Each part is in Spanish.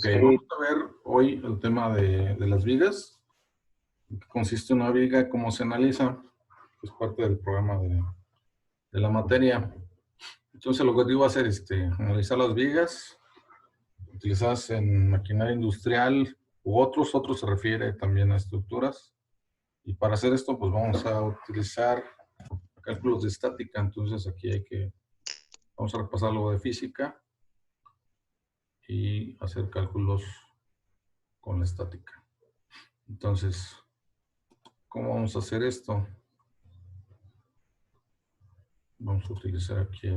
Ok, vamos a ver hoy el tema de las vigas. ¿En qué consiste una viga? ¿Cómo se analiza? Es parte del programa de la materia. Entonces el objetivo va a ser analizar las vigas utilizadas en maquinaria industrial u otros se refiere también a estructuras. Y para hacer esto, pues vamos a utilizar cálculos de estática. Entonces aquí vamos a repasar algo de física y hacer cálculos con la estática. Entonces, ¿cómo vamos a hacer esto? Vamos a utilizar aquí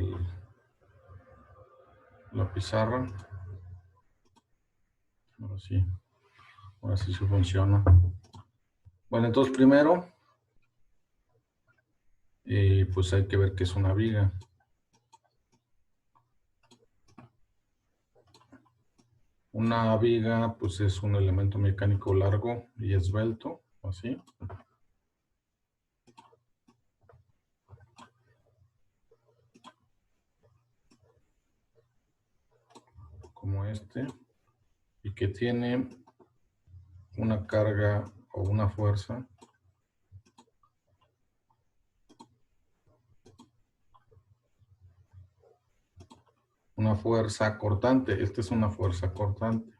la pizarra. Ahora sí se funciona. Bueno, entonces primero, pues hay que ver qué es una viga. Una viga, pues es un elemento mecánico largo y esbelto, así. Como este. Y que tiene una carga o una fuerza cortante. Esta es una fuerza cortante.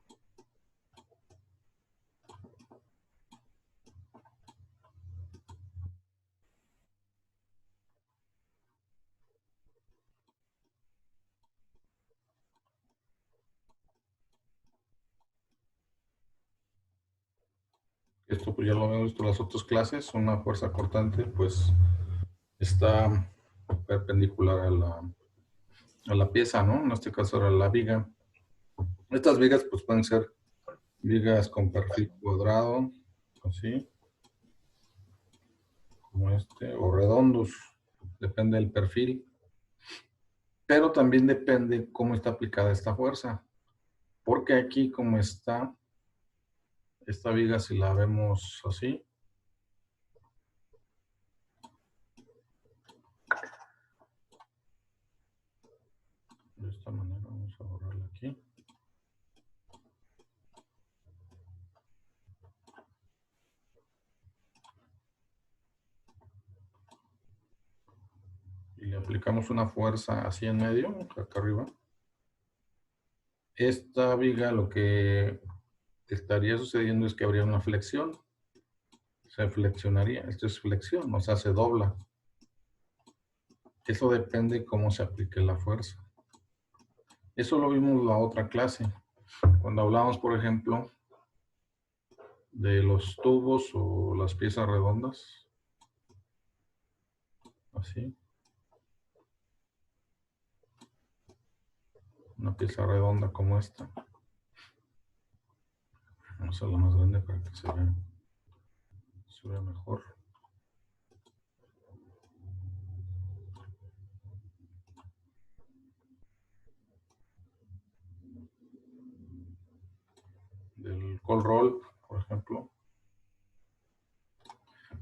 Esto pues ya lo hemos visto en las otras clases. Una fuerza cortante pues está perpendicular a la pieza, ¿no? En este caso era la viga. Estas vigas pues pueden ser vigas con perfil cuadrado, así, como este, o redondos, depende del perfil. Pero también depende cómo está aplicada esta fuerza. Porque aquí como está, esta viga si la vemos así, de esta manera, vamos a borrarla aquí. Y le aplicamos una fuerza así en medio, acá arriba. Esta viga lo que estaría sucediendo es que habría una flexión. Se flexionaría. Esto es flexión, o sea, se dobla. Eso depende cómo se aplique la fuerza. Eso lo vimos en la otra clase. Cuando hablamos, por ejemplo, de los tubos o las piezas redondas. Así. Una pieza redonda como esta. Vamos a hacerla más grande para que se vea mejor. Del cold roll, por ejemplo.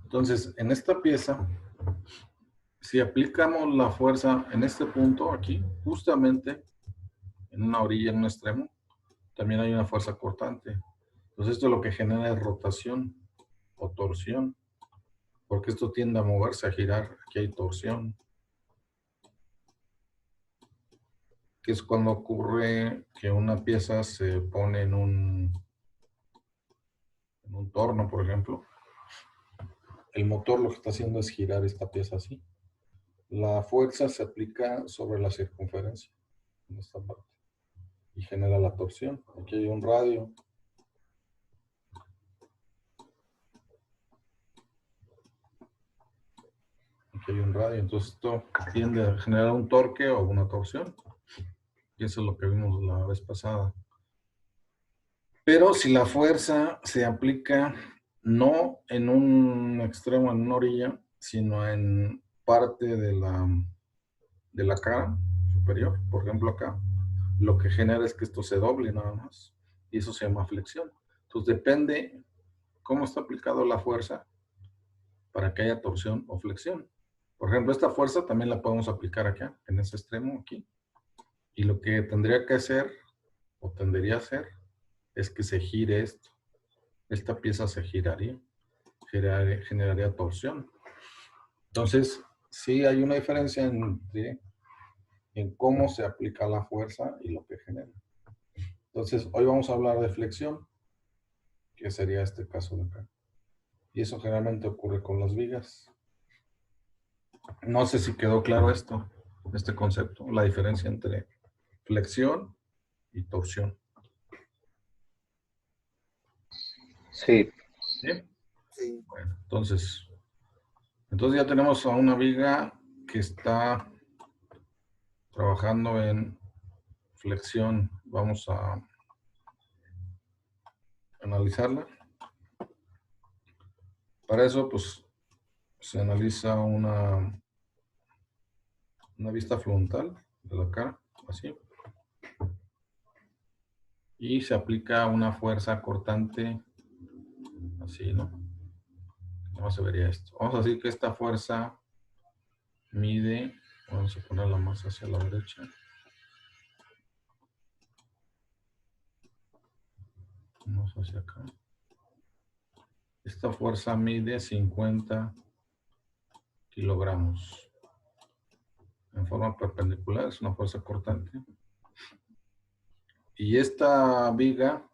Entonces, en esta pieza, si aplicamos la fuerza en este punto aquí, justamente en una orilla, en un extremo, también hay una fuerza cortante. Entonces esto lo que genera es rotación o torsión, porque esto tiende a moverse, a girar. Aquí hay torsión, que es cuando ocurre que una pieza se pone en un torno, por ejemplo. El motor lo que está haciendo es girar esta pieza así. La fuerza se aplica sobre la circunferencia, en esta parte, y genera la torsión. Aquí hay un radio. Aquí hay un radio, entonces esto tiende a generar un torque o una torsión. Y eso es lo que vimos la vez pasada. Pero si la fuerza se aplica no en un extremo, en una orilla, sino en parte de la cara superior, por ejemplo acá, lo que genera es que esto se doble nada más. Y eso se llama flexión. Entonces depende cómo está aplicado la fuerza para que haya torsión o flexión. Por ejemplo, esta fuerza también la podemos aplicar acá, en ese extremo aquí. Y lo que tendría que hacer, o tendería a hacer, es que se gire esto. Esta pieza se giraría, generaría torsión. Entonces, sí hay una diferencia en cómo se aplica la fuerza y lo que genera. Entonces, hoy vamos a hablar de flexión, que sería este caso de acá. Y eso generalmente ocurre con las vigas. No sé si quedó claro esto, este concepto, la diferencia entre flexión y torsión. Sí, ¿Sí? Bueno, entonces ya tenemos a una viga que está trabajando en flexión. Vamos a analizarla. Para eso, pues, se analiza una vista frontal de la cara, así. Y se aplica una fuerza cortante, así, ¿no? ¿Cómo se vería esto? Vamos a decir que esta fuerza mide, vamos a ponerla más hacia la derecha. Vamos hacia acá. Esta fuerza mide 50 kilogramos. En forma perpendicular, es una fuerza cortante. Y esta viga,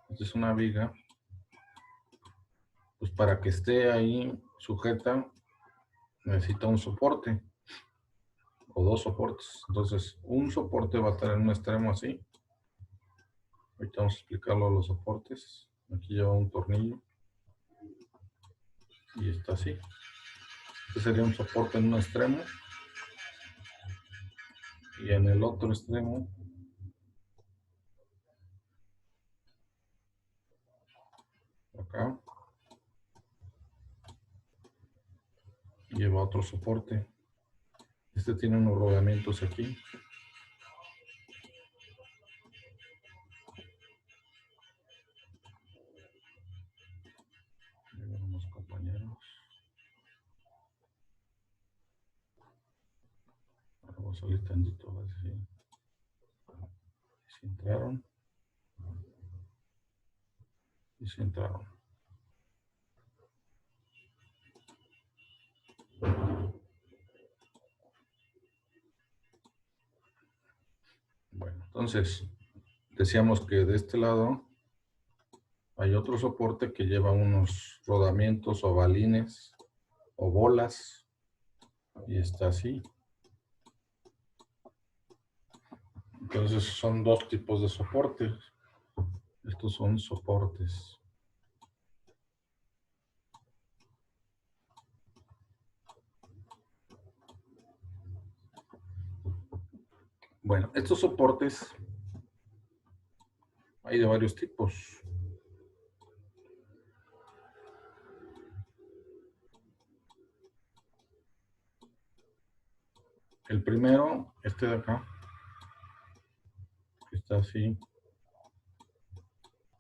esta es una viga, pues para que esté ahí sujeta, necesita un soporte o dos soportes. Entonces, un soporte va a estar en un extremo así. Ahorita vamos a explicarlo los soportes. Aquí lleva un tornillo y está así. Este sería un soporte en un extremo y en el otro extremo acá lleva otro soporte. Este tiene unos rodamientos aquí. Unos compañeros. Ahora voy a salir tantito a ver si entraron. Y si entraron. Bueno, entonces decíamos que de este lado hay otro soporte que lleva unos rodamientos o balines o bolas y está así. Entonces son dos tipos de soportes. Estos son soportes. Bueno, estos soportes hay de varios tipos. El primero, este de acá, que está así.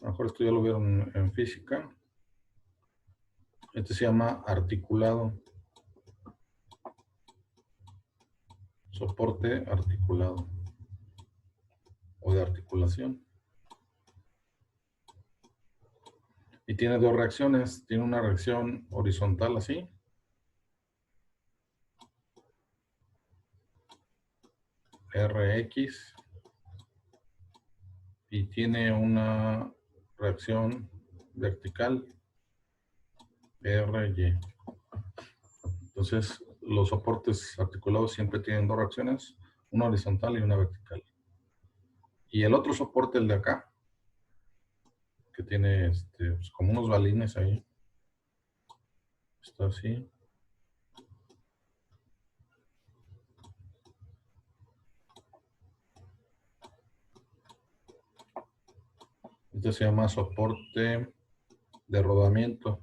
A lo mejor esto ya lo vieron en física. Este se llama articulado. Soporte articulado. O de articulación. Y tiene dos reacciones. Tiene una reacción horizontal así. RX. Y tiene una reacción vertical. RY. Entonces, los soportes articulados siempre tienen dos reacciones. Una horizontal y una vertical. Y el otro soporte, el de acá, que tiene pues, como unos balines ahí. Está así. Este se llama soporte de rodamiento.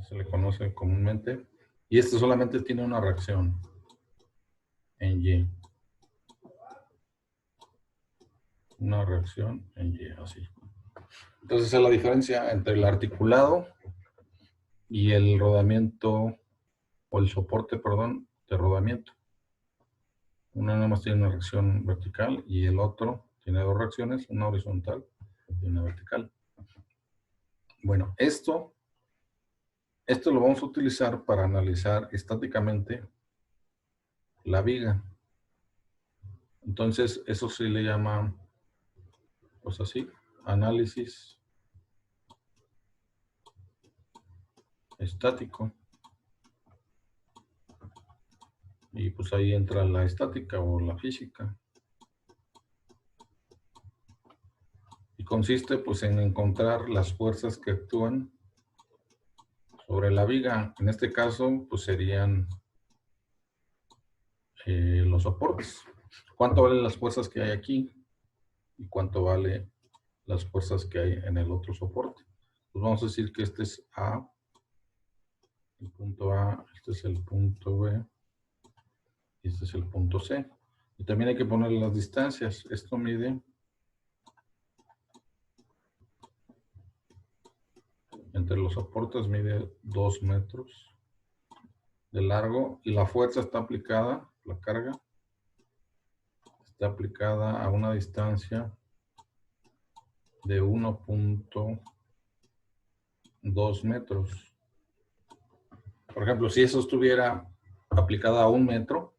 Se le conoce comúnmente. Y este solamente tiene una reacción en Y. Una reacción en Y, así. Entonces, es la diferencia entre el articulado y el rodamiento, o el soporte, perdón, de rodamiento. Uno nada más tiene una reacción vertical y el otro tiene dos reacciones, una horizontal y una vertical. Bueno, esto lo vamos a utilizar para analizar estáticamente la viga. Entonces, eso se le llama, pues así, análisis estático. Y pues ahí entra la estática o la física. Y consiste pues en encontrar las fuerzas que actúan sobre la viga. En este caso, pues serían los soportes. ¿Cuánto valen las fuerzas que hay aquí? ¿Y cuánto vale las fuerzas que hay en el otro soporte? Pues vamos a decir que este es A, el punto A, este es el punto B, y este es el punto C. Y también hay que poner las distancias. Esto mide entre los soportes, mide 2 metros de largo y la fuerza está aplicada, la carga, está aplicada a una distancia de 1.2 metros. Por ejemplo, si eso estuviera aplicada a 1 metro,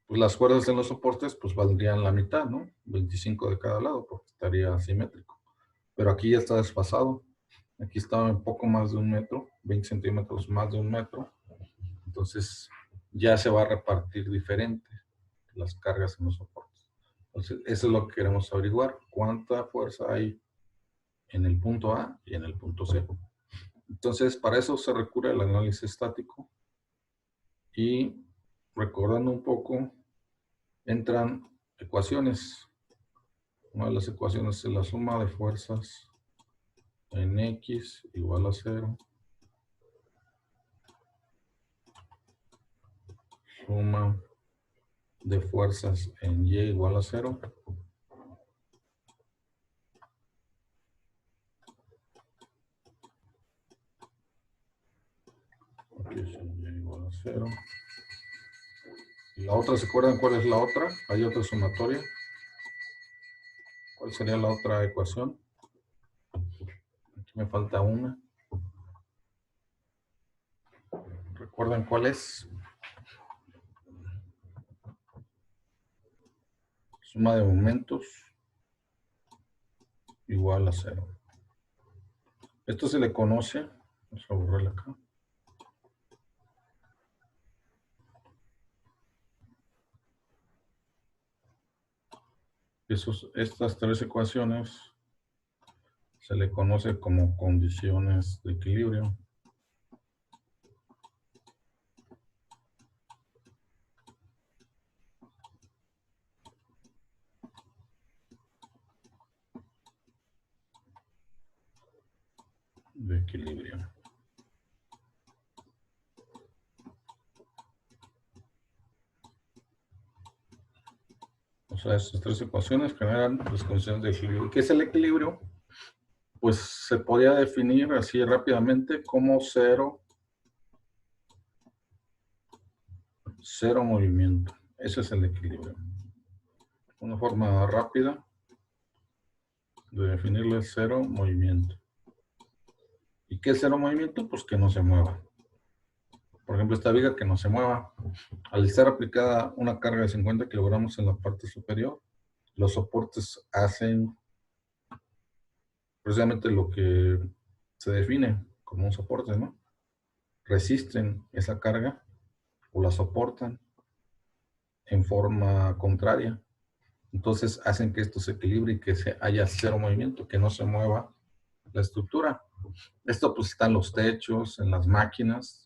pues las fuerzas en los soportes pues valdrían la mitad, ¿no? 25 de cada lado, porque estaría asimétrico. Pero aquí ya está desfasado. Aquí está un poco más de 1 metro, 20 centímetros más de 1 metro. Entonces ya se va a repartir diferente las cargas en los soportes. Entonces eso es lo que queremos averiguar. ¿Cuánta fuerza hay en el punto A y en el punto C? Entonces para eso se recurre al análisis estático. Y recordando un poco, entran ecuaciones. Una de las ecuaciones es la suma de fuerzas en X igual a 0. Suma de fuerzas en Y igual a 0. Aquí es Y igual a 0. Y la otra, ¿se acuerdan cuál es la otra? Hay otra sumatoria. ¿Cuál sería la otra ecuación? Aquí me falta una. ¿Recuerdan cuál es? Suma de momentos igual a 0. Esto se le conoce, vamos a borrarla acá. Estas tres ecuaciones se le conoce como condiciones de equilibrio. De equilibrio. O sea, estas tres ecuaciones generan las condiciones de equilibrio. ¿Qué es el equilibrio? Pues se podría definir así rápidamente como cero movimiento. Ese es el equilibrio. Una forma rápida de definirle cero movimiento. ¿Y qué es cero movimiento? Pues que no se mueva. Por ejemplo, esta viga que no se mueva. Al estar aplicada una carga de 50 kilogramos en la parte superior, los soportes hacen precisamente lo que se define como un soporte, ¿no? Resisten esa carga o la soportan en forma contraria. Entonces hacen que esto se equilibre y que haya cero movimiento, que no se mueva la estructura. Esto pues está en los techos, en las máquinas,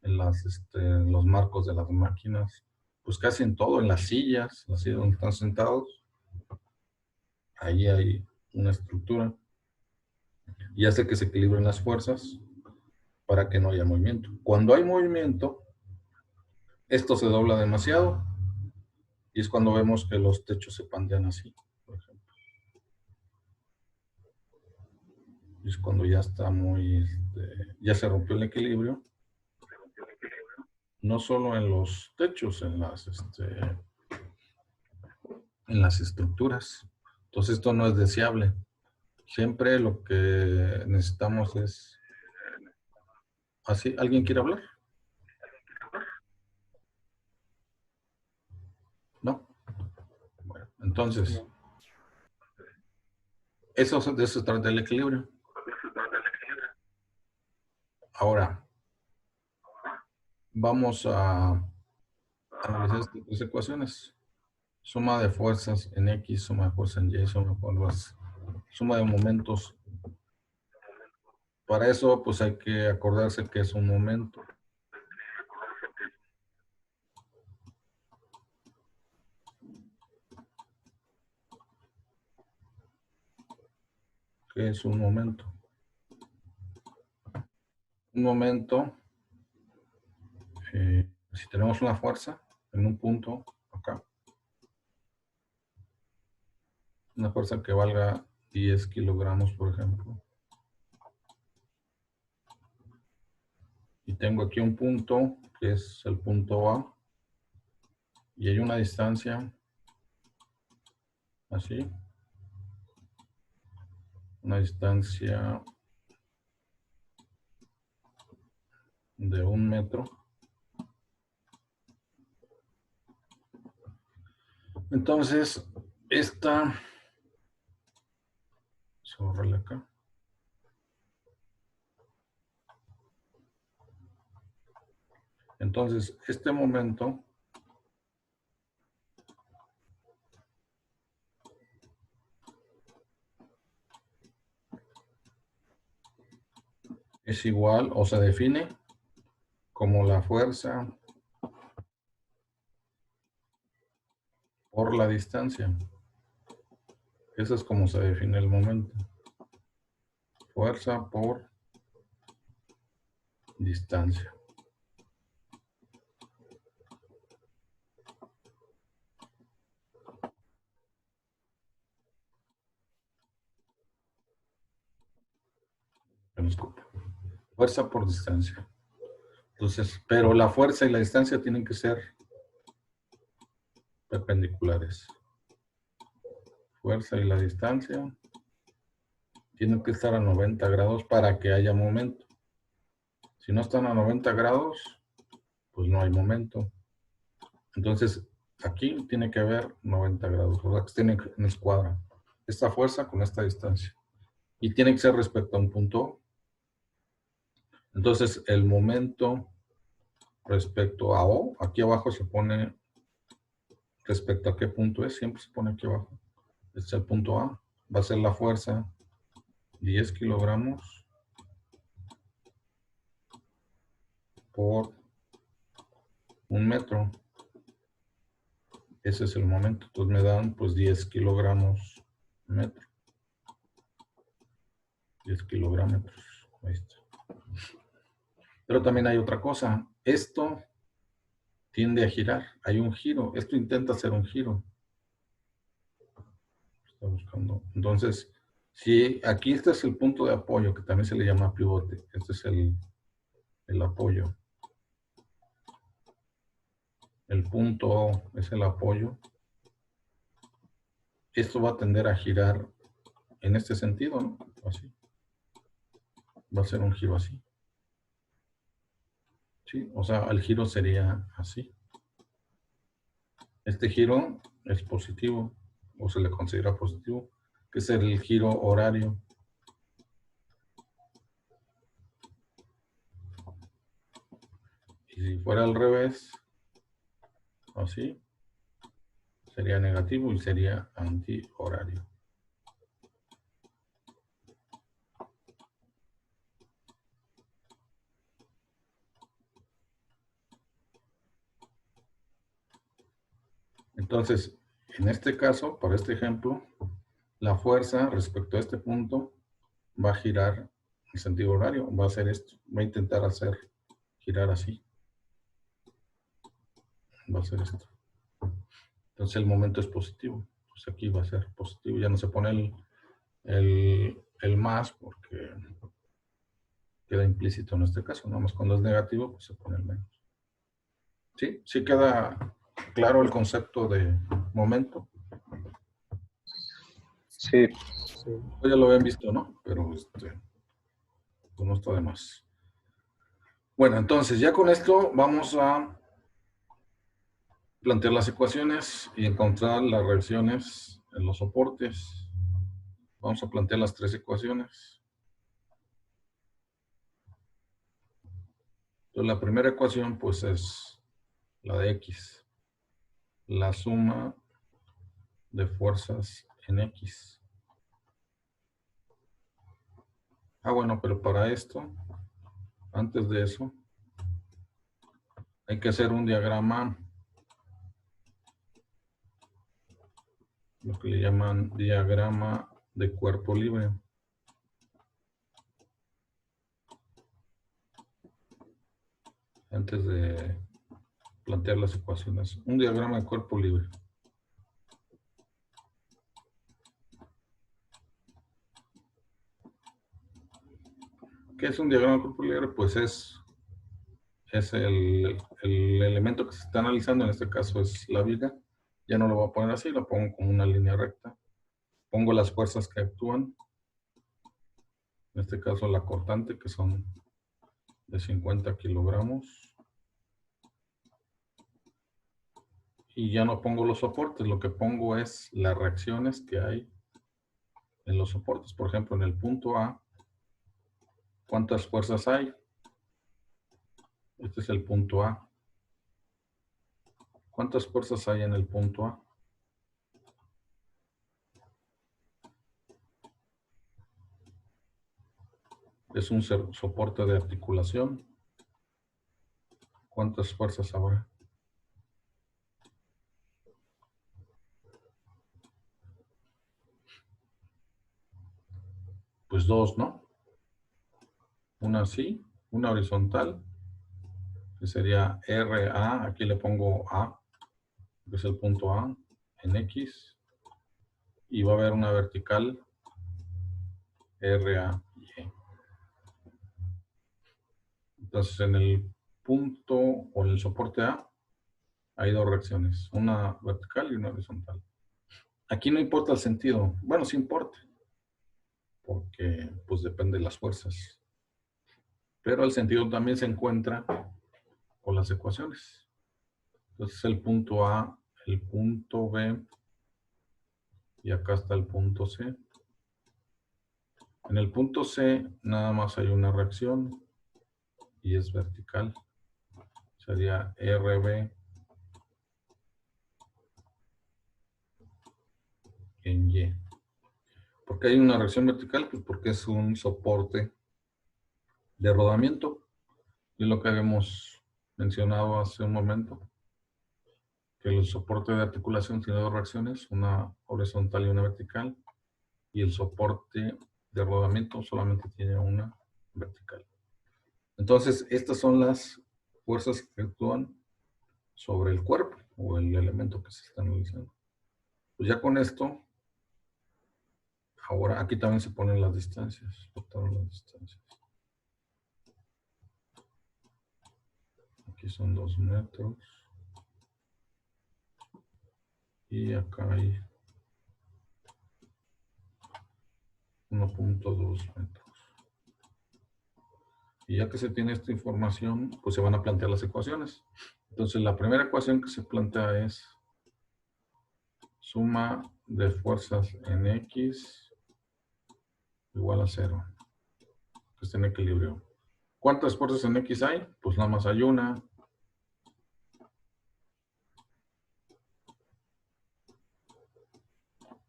en los marcos de las máquinas, pues casi en todo, en las sillas donde están sentados. Ahí hay una estructura y hace que se equilibren las fuerzas para que no haya movimiento. Cuando hay movimiento, esto se dobla demasiado y es cuando vemos que los techos se pandean así, por ejemplo. Y es cuando ya está muy ya se rompió el equilibrio, no solo en los techos, en las estructuras. Entonces esto no es deseable. Siempre lo que necesitamos es así. ¿Alguien quiere hablar? ¿No? Bueno, entonces, de eso se trata el equilibrio. Ahora, vamos a analizar estas tres ecuaciones. Suma de fuerzas en X, suma de fuerzas en Y, suma de momentos. Para eso, pues hay que acordarse que es un momento. ¿Qué es un momento? Un momento, si tenemos una fuerza en un punto acá, una fuerza que valga 10 kilogramos, por ejemplo, y tengo aquí un punto que es el punto A, y hay una distancia así, una distancia de 1 metro. Entonces, esta, sobre acá, entonces este momento es igual o se define como la fuerza por la distancia. Eso es como se define el momento. Fuerza por distancia. Fuerza por distancia. Entonces, pero la fuerza y la distancia tienen que ser perpendiculares. Fuerza y la distancia tienen que estar a 90 grados para que haya momento. Si no están a 90 grados, pues no hay momento. Entonces, aquí tiene que haber 90 grados, o sea, que tienen en escuadra esta fuerza con esta distancia. Y tiene que ser respecto a un punto. Entonces, el momento respecto a O, aquí abajo se pone respecto a qué punto es, siempre se pone aquí abajo. Este es el punto A, va a ser la fuerza 10 kilogramos por 1 metro. Ese es el momento. Entonces me dan pues 10 kilogramos metro. 10 kilogramos. Ahí está. Pero también hay otra cosa. Esto tiende a girar. Hay un giro. Esto intenta hacer un giro. Está buscando. Entonces, si aquí este es el punto de apoyo, que también se le llama pivote. Este es el apoyo. El punto O es el apoyo. Esto va a tender a girar en este sentido, ¿no? Así. Va a ser un giro así. ¿Sí? O sea, el giro sería así. Este giro es positivo, o se le considera positivo, que es el giro horario. Y si fuera al revés, así, sería negativo y sería antihorario. Entonces, en este caso, para este ejemplo, la fuerza respecto a este punto va a girar en sentido horario, va a hacer esto, va a intentar hacer girar así. Va a ser esto. Entonces el momento es positivo. Pues aquí va a ser positivo. Ya no se pone el más porque queda implícito en este caso, nada más cuando es negativo, pues se pone el menos. ¿Sí? ¿Sí queda claro el concepto de momento? Sí, Pues ya lo habían visto, ¿no? Pero pues no está de más. Bueno, entonces ya con esto vamos a plantear las ecuaciones y encontrar las reacciones en los soportes. Vamos a plantear las tres ecuaciones. Entonces la primera ecuación pues es la de X, la suma de fuerzas en X. Bueno, pero para esto, antes de eso, hay que hacer un diagrama, lo que le llaman diagrama de cuerpo libre. Antes de plantear las ecuaciones. Un diagrama de cuerpo libre. ¿Qué es un diagrama de cuerpo libre? Pues es el elemento que se está analizando, en este caso es la viga. Ya no lo voy a poner así, lo pongo como una línea recta. Pongo las fuerzas que actúan. En este caso la cortante, que son de 50 kilogramos. Y ya no pongo los soportes, lo que pongo es las reacciones que hay en los soportes. Por ejemplo, en el punto A, ¿cuántas fuerzas hay? Este es el punto A. ¿Cuántas fuerzas hay en el punto A? Es un soporte de articulación. ¿Cuántas fuerzas habrá? Pues dos, ¿no? Una así, una horizontal, que sería RA, aquí le pongo A, que es el punto A, en X, y va a haber una vertical RA y E. Entonces, en el punto o en el soporte A hay dos reacciones, una vertical y una horizontal. Aquí no importa el sentido, bueno, sí importa, porque pues depende de las fuerzas. Pero el sentido también se encuentra con las ecuaciones. Entonces el punto A, el punto B y acá está el punto C. En el punto C nada más hay una reacción y es vertical. Sería RB en Y. ¿Por qué hay una reacción vertical? Pues porque es un soporte de rodamiento. Y lo que habíamos mencionado hace un momento, que el soporte de articulación tiene dos reacciones, una horizontal y una vertical, y el soporte de rodamiento solamente tiene una vertical. Entonces, estas son las fuerzas que actúan sobre el cuerpo o el elemento que se está analizando. Pues ya con esto, ahora aquí también se ponen las distancias. Las distancias. Aquí son 2 metros. Y acá hay 1.2 metros. Y ya que se tiene esta información, pues se van a plantear las ecuaciones. Entonces, la primera ecuación que se plantea es suma de fuerzas en X igual a 0, que está en equilibrio. ¿Cuántas fuerzas en X hay? Pues nada más hay una.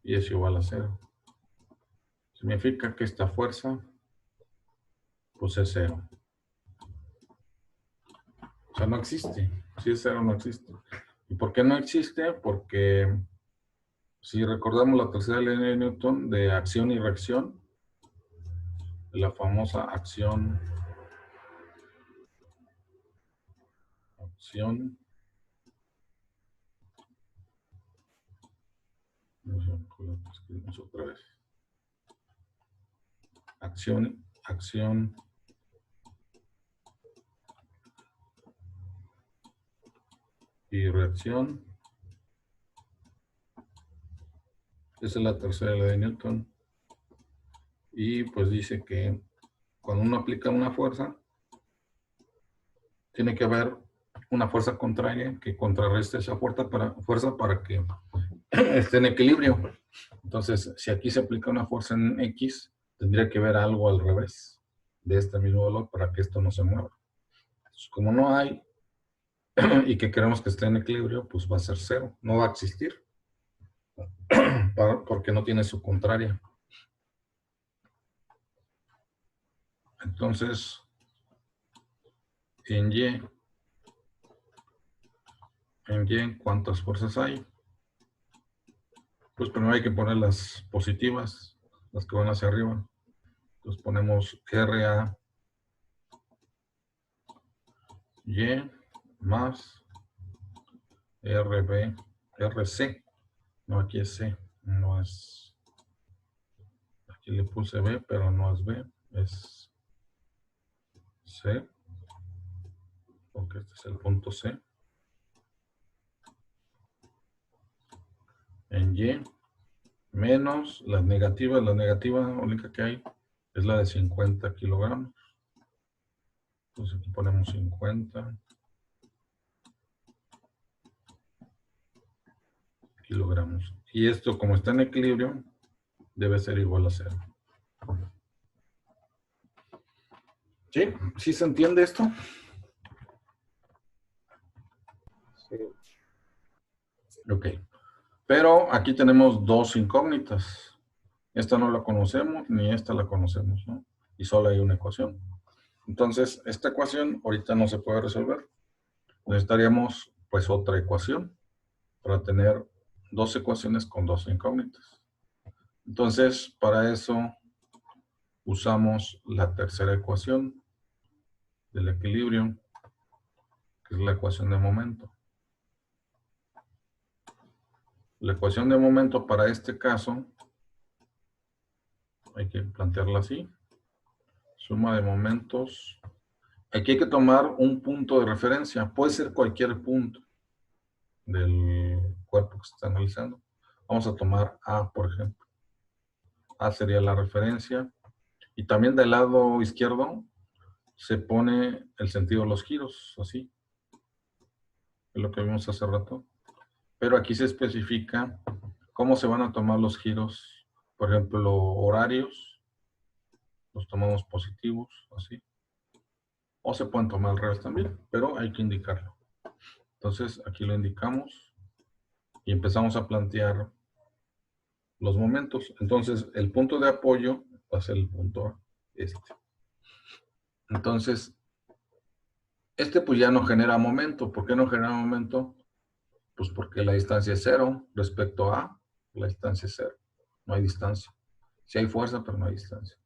Y es igual a 0. Significa que esta fuerza, pues es 0. O sea, no existe. Si es 0, no existe. ¿Y por qué no existe? Porque si recordamos la tercera ley de Newton de acción y reacción, la famosa acción escribimos otra vez. Acción y reacción. Esa es la tercera ley de Newton. Y pues dice que cuando uno aplica una fuerza, tiene que haber una fuerza contraria que contrarreste esa fuerza para que esté en equilibrio. Entonces, si aquí se aplica una fuerza en X, tendría que haber algo al revés de este mismo valor para que esto no se mueva. Entonces, como no hay y que queremos que esté en equilibrio, pues va a ser cero, no va a existir porque no tiene su contraria. Entonces, en Y, ¿cuántas fuerzas hay? Pues primero hay que poner las positivas, las que van hacia arriba. Entonces ponemos RA Y más RB, RC. No, aquí es C, no es. Aquí le puse B, pero no es B, es C, porque este es el punto C. En Y, menos la negativa única que hay es la de 50 kilogramos. Entonces aquí ponemos 50 kilogramos. Y esto, como está en equilibrio, debe ser igual a 0. ¿Sí? ¿Sí se entiende esto? Sí. Ok. Pero aquí tenemos dos incógnitas. Esta no la conocemos, ni esta la conocemos, ¿no? Y solo hay una ecuación. Entonces, esta ecuación ahorita no se puede resolver. Necesitaríamos, pues, otra ecuación para tener dos ecuaciones con dos incógnitas. Entonces, para eso usamos la tercera ecuación del equilibrio, que es la ecuación de momento. La ecuación de momento para este caso hay que plantearla así. Suma de momentos. Aquí hay que tomar un punto de referencia. Puede ser cualquier punto del cuerpo que se está analizando. Vamos a tomar A, por ejemplo. A sería la referencia. Y también del lado izquierdo se pone el sentido de los giros, así. Es lo que vimos hace rato. Pero aquí se especifica cómo se van a tomar los giros. Por ejemplo, horarios. Los tomamos positivos, así. O se pueden tomar al revés también, pero hay que indicarlo. Entonces, aquí lo indicamos y empezamos a plantear los momentos. Entonces, el punto de apoyo va a ser el punto este. Entonces, este pues ya no genera momento. ¿Por qué no genera momento? Pues porque la distancia es cero respecto a la distancia es cero. No hay distancia. Sí hay fuerza, pero no hay distancia.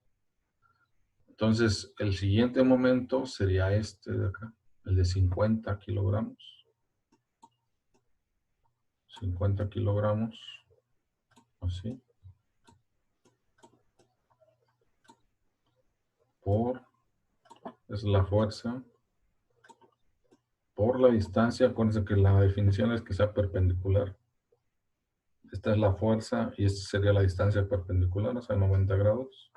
Entonces, el siguiente momento sería este de acá, el de 50 kilogramos. 50 kilogramos, así. Es la fuerza por la distancia. Acuérdense que la definición es que sea perpendicular. Esta es la fuerza y esta sería la distancia perpendicular, o sea, 90 grados.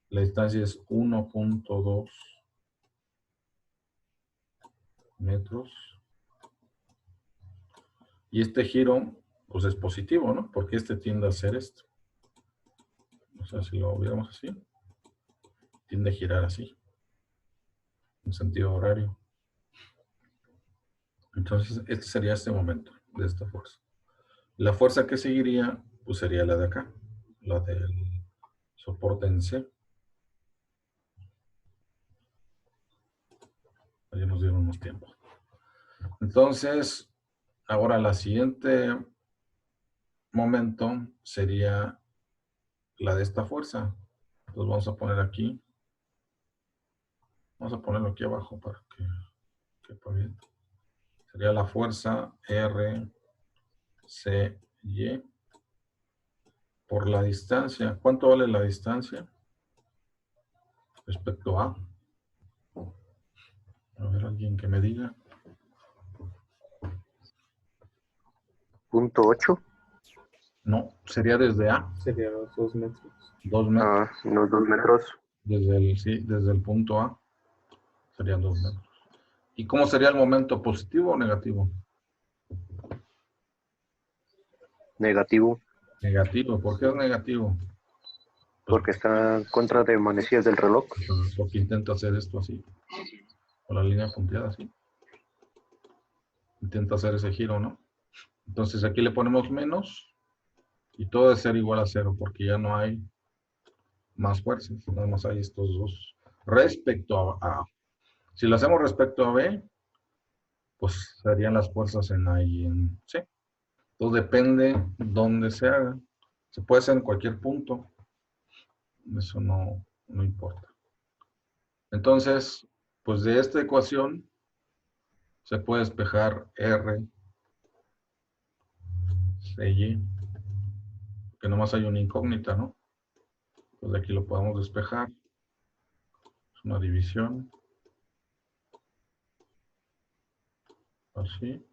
La distancia es 1.2 metros. Y este giro, pues es positivo, ¿no? Porque este tiende a hacer esto. O sea, si lo viéramos así, tiende a girar así, en sentido horario. Entonces, este sería este momento de esta fuerza. La fuerza que seguiría, pues sería la de acá, la del soporte en C. Ya nos dieron más tiempo. Entonces, ahora la siguiente momento sería la de esta fuerza. Entonces vamos a poner aquí. Vamos a ponerlo aquí abajo para que quepa bien. Sería la fuerza R, C, Y por la distancia. ¿Cuánto vale la distancia respecto a? A ver, alguien que me diga. punto 8. No, sería desde A, Sería los 2 metros. 2 metros. Unos 2 metros. Desde el punto A serían 2 metros. ¿Y cómo sería el momento, positivo o negativo? Negativo, Negativo. ¿Por qué es negativo? Pues porque está en contra de manecillas del reloj. porque intenta hacer esto así, con la línea punteada así. Intenta hacer ese giro, ¿no? Entonces aquí le ponemos menos y todo debe ser igual a 0 porque ya no hay más fuerzas, nada más hay estos dos. Respecto a A. Si lo hacemos respecto a B, pues serían las fuerzas en A y en C. Entonces depende dónde se haga. Se puede hacer en cualquier punto. Eso no importa. Entonces, pues de esta ecuación se puede despejar R, C, Y, que nomás hay una incógnita, ¿no? Pues de aquí lo podemos despejar. Es una división. Así.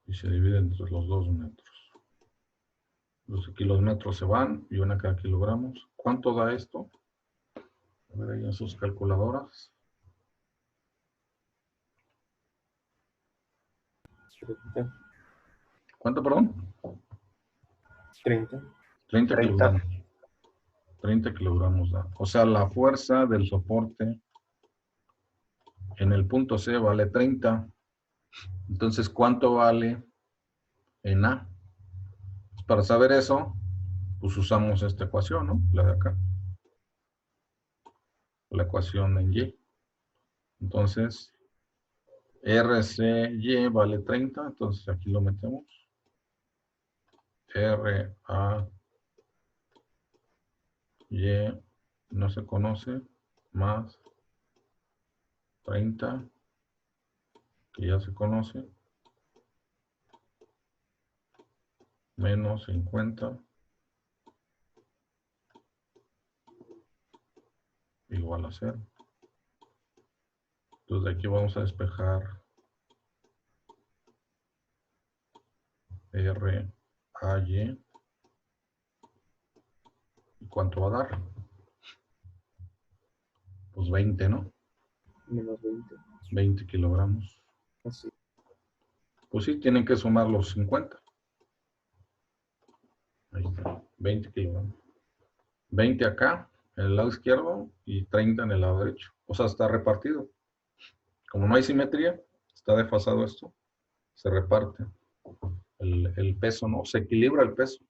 Y se divide entre los 2 metros. Entonces aquí los metros se van y una cada kilogramos. ¿Cuánto da esto? A ver ahí en sus calculadoras. 30. ¿Cuánto, perdón? 30. 30 30. kilogramos. 30 kilogramos da. O sea, la fuerza del soporte en el punto C vale 30. Entonces, ¿cuánto vale en A? Para saber eso, pues usamos esta ecuación, ¿no? La de acá. La ecuación en Y. Entonces, RCY vale 30, entonces aquí lo metemos. RAY no se conoce, más 30, que ya se conoce, menos 50, igual a 0. Entonces de aquí vamos a despejar RAY. ¿Y cuánto va a dar? Pues 20, ¿no? Menos 20. 20 kilogramos. Así. Pues sí, tienen que sumar los 50. Ahí está, 20 kilogramos. 20 acá, en el lado izquierdo, y 30 en el lado derecho. O sea, está repartido. Como no hay simetría, está desfasado esto, se reparte el peso, ¿no? Se equilibra el peso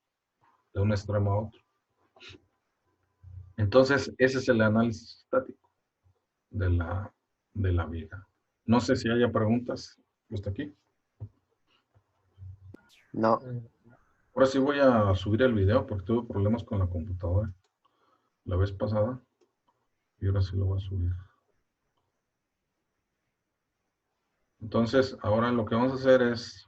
de un extremo a otro. Entonces, ese es el análisis estático de la viga. No sé si haya preguntas hasta aquí. No. Ahora sí voy a subir el video porque tuve problemas con la computadora la vez pasada y ahora sí lo voy a subir. Entonces, ahora lo que vamos a hacer es,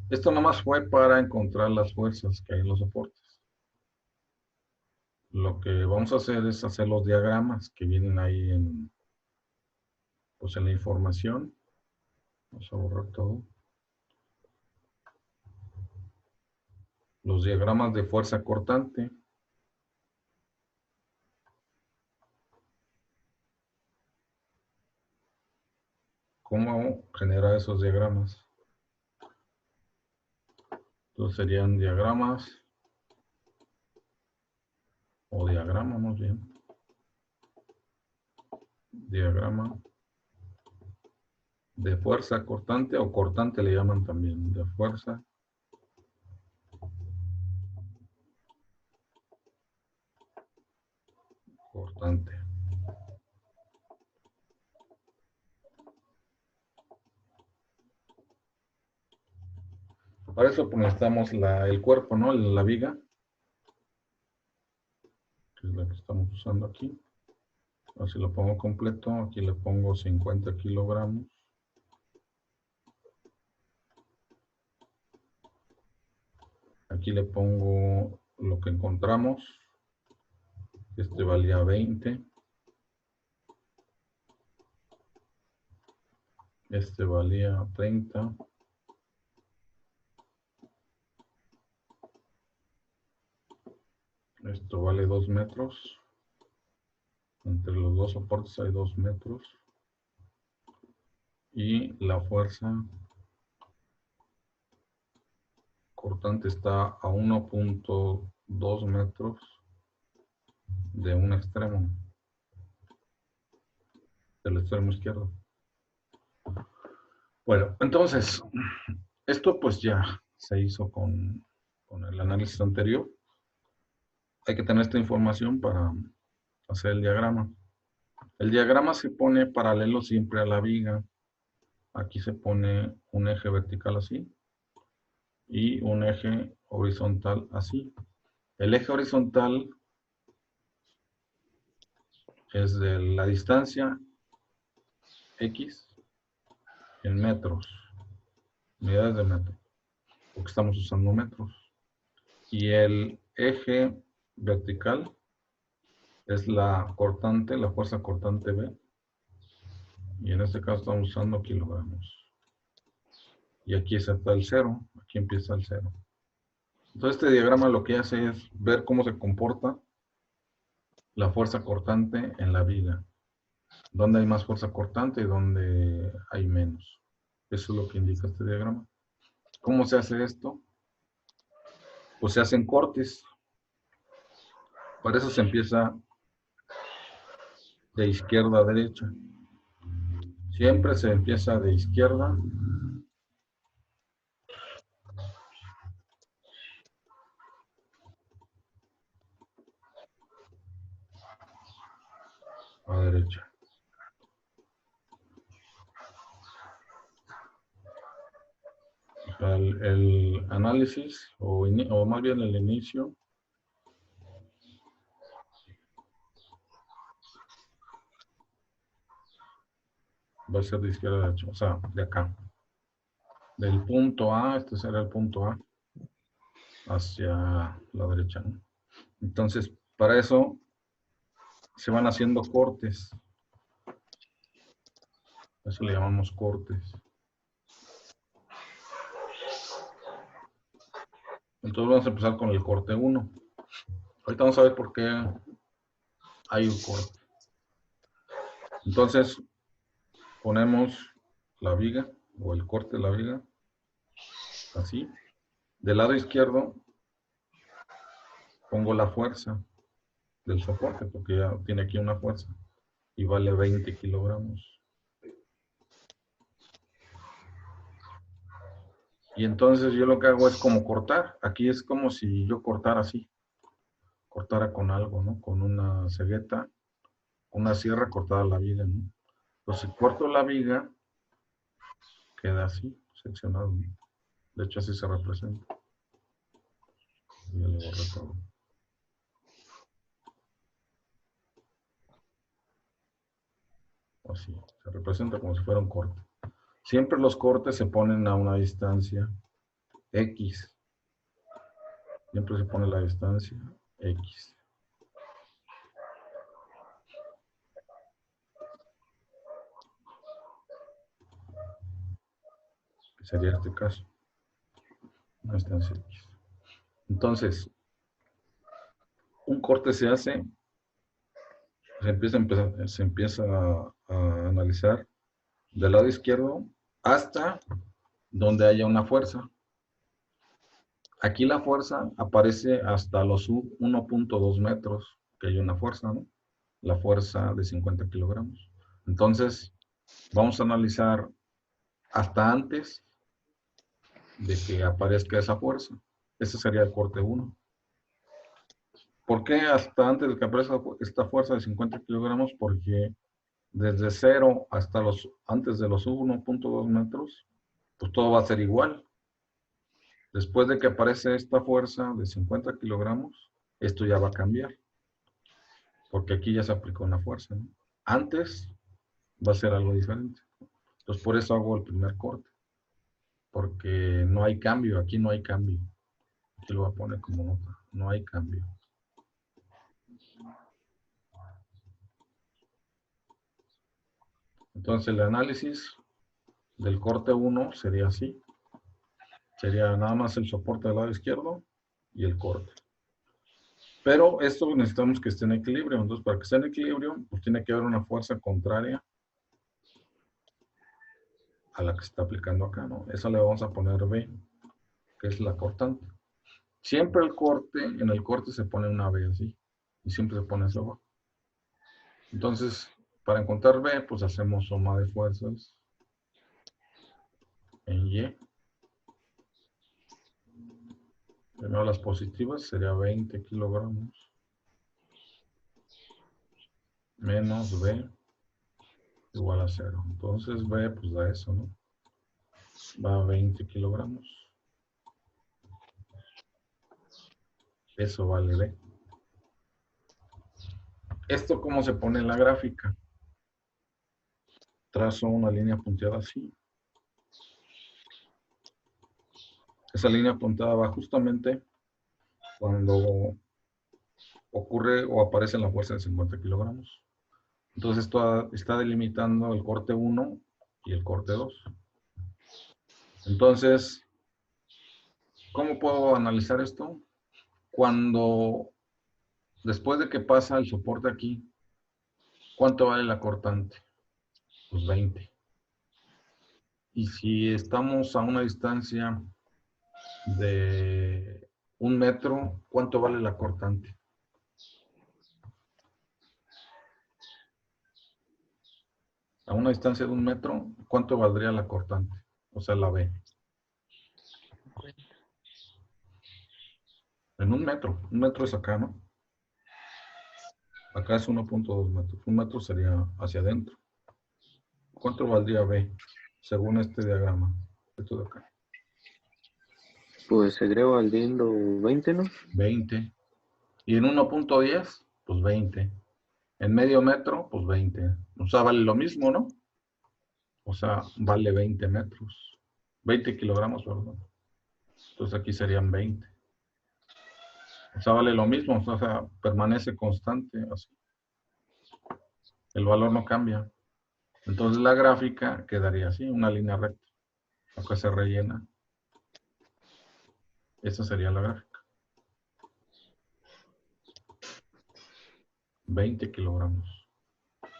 esto nomás fue para encontrar las fuerzas que hay en los soportes. Lo que vamos a hacer es hacer los diagramas que vienen ahí en, pues en la información. Vamos a borrar todo. Los diagramas de fuerza cortante. ¿Cómo generar esos diagramas? Entonces serían diagramas, o diagrama más bien. Diagrama de fuerza cortante, o cortante le llaman también, de fuerza cortante. Para eso pues necesitamos el cuerpo, ¿no? La viga, que es la que estamos usando aquí. Así lo pongo completo, aquí le pongo 50 kilogramos. Aquí le pongo lo que encontramos. Este valía 20. Este valía 30. Esto vale 2 metros. Entre los dos soportes hay 2 metros. Y la fuerza cortante está a 1.2 metros de un extremo, del extremo izquierdo. Bueno, entonces, esto pues ya se hizo con el análisis anterior. Hay que tener esta información para hacer el diagrama. El diagrama se pone paralelo siempre a la viga. Aquí se pone un eje vertical así y un eje horizontal así. El eje horizontal es de la distancia X en metros, unidades de metro, porque estamos usando metros. Y el eje vertical es la cortante, la fuerza cortante B. Y en este caso estamos usando kilogramos. Y aquí está el cero, aquí empieza el cero. Entonces este diagrama lo que hace es ver cómo se comporta la fuerza cortante en la viga. Dónde hay más fuerza cortante y dónde hay menos. Eso es lo que indica este diagrama. ¿Cómo se hace esto? Pues se hacen cortes. Para eso se empieza de izquierda a derecha. Siempre se empieza de izquierda a derecha. O sea, el análisis, o más bien el inicio, va a ser de izquierda a derecha, o sea, de acá. Del punto A, este será el punto A, hacia la derecha, ¿no? Entonces, para eso se van haciendo cortes. A eso le llamamos cortes. Entonces vamos a empezar con el corte 1. Ahorita vamos a ver por qué hay un corte. Entonces, ponemos la viga, o el corte de la viga, así. Del lado izquierdo, pongo la fuerza del soporte, porque ya tiene aquí una fuerza, y vale 20 kilogramos. Y entonces yo lo que hago es como cortar. Aquí es como si yo cortara así. Cortara con algo, ¿no? Con una cegueta, una sierra cortada la viga, ¿no? Entonces si corto la viga, queda así, seccionado, ¿no? De hecho así se representa. Ya le borré todo. Así, se representa como si fuera un corte. Siempre los cortes se ponen a una distancia X. Siempre se pone la distancia X. Sería este caso. Una distancia X. Entonces, un corte se hace, se empieza a analizar del lado izquierdo hasta donde haya una fuerza. Aquí la fuerza aparece hasta los 1.2 metros, que hay una fuerza, ¿no? La fuerza de 50 kilogramos. Entonces, vamos a analizar hasta antes de que aparezca esa fuerza. Ese sería el corte 1. ¿Por qué hasta antes de que aparezca esta fuerza de 50 kilogramos? Porque desde 0 hasta antes de los 1.2 metros, pues todo va a ser igual. Después de que aparece esta fuerza de 50 kilogramos, esto ya va a cambiar. Porque aquí ya se aplicó una fuerza, ¿no? Antes va a ser algo diferente. Entonces por eso hago el primer corte. Porque no hay cambio, aquí no hay cambio. Aquí lo voy a poner como nota, no hay cambio. Entonces el análisis del corte 1 sería así. Sería nada más el soporte del lado izquierdo y el corte. Pero esto necesitamos que esté en equilibrio. Entonces, para que esté en equilibrio, pues tiene que haber una fuerza contraria a la que se está aplicando acá, ¿no? Esa le vamos a poner B, que es la cortante. Siempre en el corte se pone una B así. Y siempre se pone hacia abajo. Entonces, para encontrar B, pues hacemos suma de fuerzas en Y. Primero las positivas sería 20 kilogramos menos B igual a 0. Entonces B pues da eso, ¿no? Va a 20 kilogramos. Eso vale B. ¿Esto cómo se pone en la gráfica? Trazo una línea punteada así. Esa línea punteada va justamente cuando ocurre o aparece la fuerza de 50 kilogramos. Entonces esto está delimitando el corte 1 y el corte 2. Entonces, ¿cómo puedo analizar esto? Cuando, después de que pasa el soporte aquí, ¿cuánto vale la cortante? Pues 20. Y si estamos a una distancia de 1 metro, ¿cuánto vale la cortante? A una distancia de 1 metro, ¿cuánto valdría la cortante? O sea, la B. En 1 metro. 1 metro es acá, ¿no? Acá es 1.2 metros. 1 metro sería hacia adentro. ¿Cuánto valdría B según este diagrama? Esto de acá. Pues seguiría valiendo 20, ¿no? 20. Y en 1.10, pues 20. En medio metro, pues 20. O sea, vale lo mismo, ¿no? O sea, vale 20 metros. 20 kilogramos, perdón. Entonces aquí serían 20. O sea, vale lo mismo. O sea, permanece constante. Así. El valor no cambia. Entonces la gráfica quedaría así, una línea recta. Acá se rellena. Esa sería la gráfica. 20 kilogramos.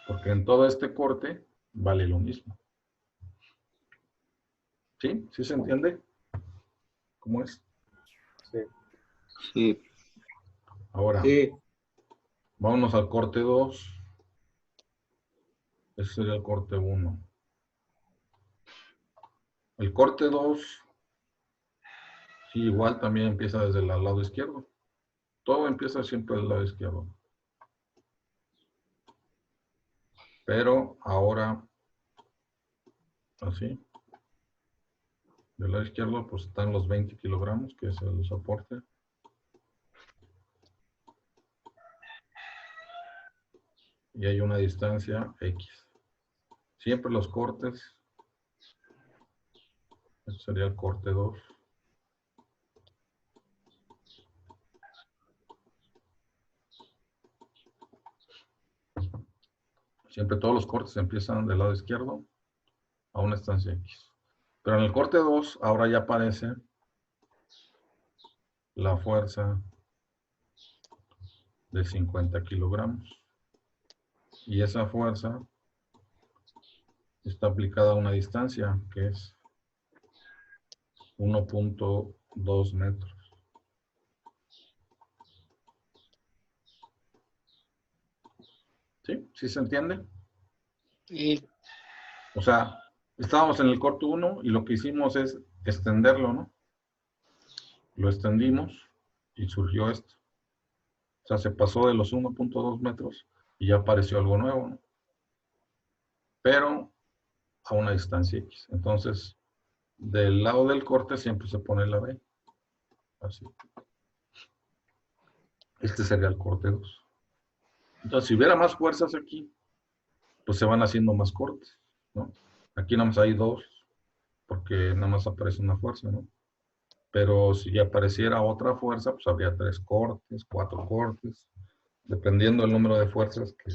Porque en todo este corte vale lo mismo. ¿Sí? ¿Sí se entiende? ¿Cómo es? Sí. Sí. Ahora, Sí. vámonos al corte 2. Ese sería el corte 1. El corte 2, sí, igual también empieza desde el lado izquierdo. Todo empieza siempre del lado izquierdo. Pero ahora, así, del lado izquierdo, pues están los 20 kilogramos, que es el soporte. Y hay una distancia X. Siempre los cortes. Este sería el corte 2. Siempre todos los cortes empiezan del lado izquierdo a una distancia X. Pero en el corte 2, ahora ya aparece la fuerza de 50 kilogramos. Y esa fuerza está aplicada a una distancia que es 1.2 metros. ¿Sí? ¿Sí se entiende? Y O sea, estábamos en el corte 1 y lo que hicimos es extenderlo, ¿no? Lo extendimos y surgió esto. O sea, se pasó de los 1.2 metros y ya apareció algo nuevo, ¿no? Pero a una distancia X. Entonces, del lado del corte siempre se pone la B. Así. Este sería el corte 2. Entonces, si hubiera más fuerzas aquí, pues se van haciendo más cortes, ¿no? Aquí nada más hay 2, porque nada más aparece una fuerza, ¿no? Pero si apareciera otra fuerza, pues habría 3 cortes, 4 cortes, dependiendo del número de fuerzas que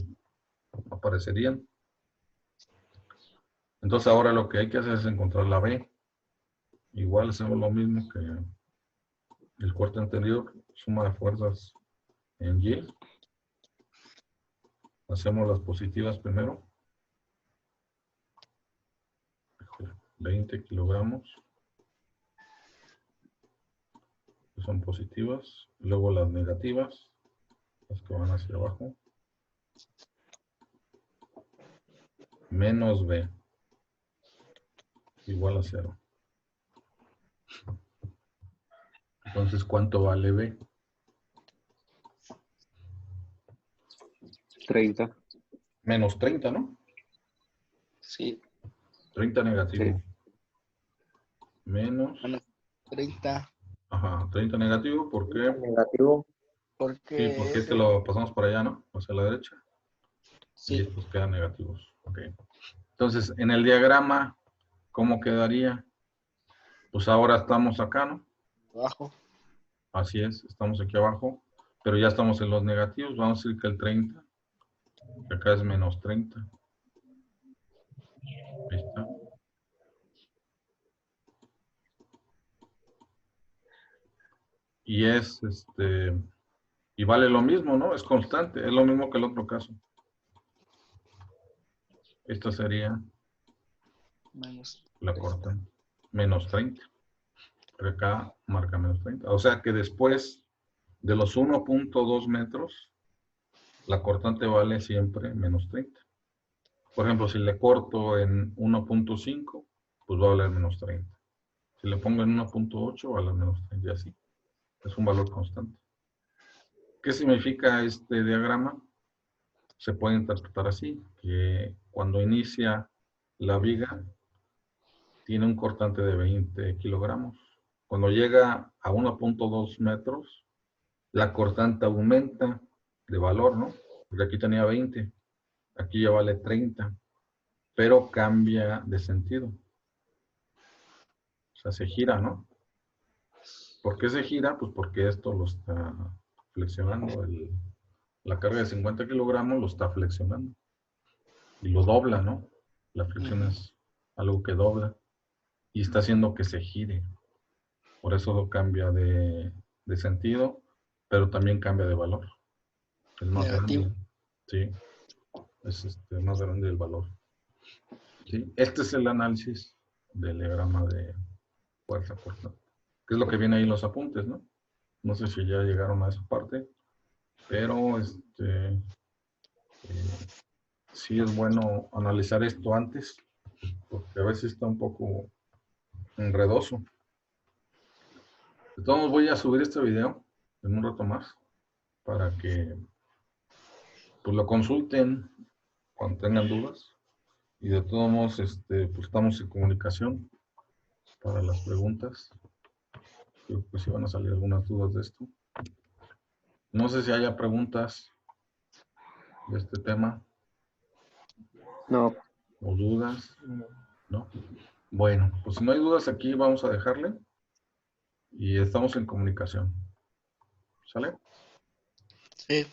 aparecerían. Entonces ahora lo que hay que hacer es encontrar la B. Igual hacemos lo mismo que el cuarto anterior, suma de fuerzas en Y. Hacemos las positivas primero. 20 kilogramos. Que son positivas. Luego las negativas, las que van hacia abajo. Menos B. Igual a 0. Entonces, ¿cuánto vale B? 30. Menos 30, ¿no? Sí. 30 negativo. Sí. Menos. Menos 30. Ajá, 30 negativo, ¿por qué? Negativo. Porque Sí, porque este lo pasamos para allá, ¿no? Hacia la derecha. Y sí, estos quedan negativos. Ok. Entonces, en el diagrama, ¿cómo quedaría? Pues ahora estamos acá, ¿no? abajo. Así es, estamos aquí abajo, pero ya estamos en los negativos. Vamos a decir que el 30, que acá es menos 30. Ahí está. Y es, y vale lo mismo, ¿no? Es constante, es lo mismo que el otro caso. Esta sería Menos la 30. corta, menos 30. Pero acá marca menos 30. O sea que después de los 1.2 metros, la cortante vale siempre menos 30. Por ejemplo, si le corto en 1.5, pues va a valer menos 30. Si le pongo en 1.8, va a valer menos 30 y así. Es un valor constante. ¿Qué significa este diagrama? Se puede interpretar así, que cuando inicia la viga, tiene un cortante de 20 kilogramos. Cuando llega a 1.2 metros, la cortante aumenta de valor, ¿no? Porque aquí tenía 20, aquí ya vale 30, pero cambia de sentido. O sea, se gira, ¿no? ¿Por qué se gira? Pues porque esto lo está flexionando. La carga de 50 kilogramos lo está flexionando. Y lo dobla, ¿no? La flexión es algo que dobla. Y está haciendo que se gire. Por eso cambia de sentido, pero también cambia de valor. Es más Negativo. grande. Sí. Es más grande el valor. ¿Sí? Este es el análisis del diagrama de fuerza cortante. Que es lo que viene ahí en los apuntes, ¿no? No sé si ya llegaron a esa parte, pero sí es bueno analizar esto antes, porque a veces está un poco enredoso. De todos modos, voy a subir este video en un rato más para que pues, lo consulten cuando tengan dudas. Y de todos modos, pues estamos en comunicación para las preguntas. Creo que sí van a salir algunas dudas de esto. No sé si haya preguntas de este tema No. o dudas, ¿no? Bueno, pues si no hay dudas aquí vamos a dejarle y estamos en comunicación. ¿Sale? Sí.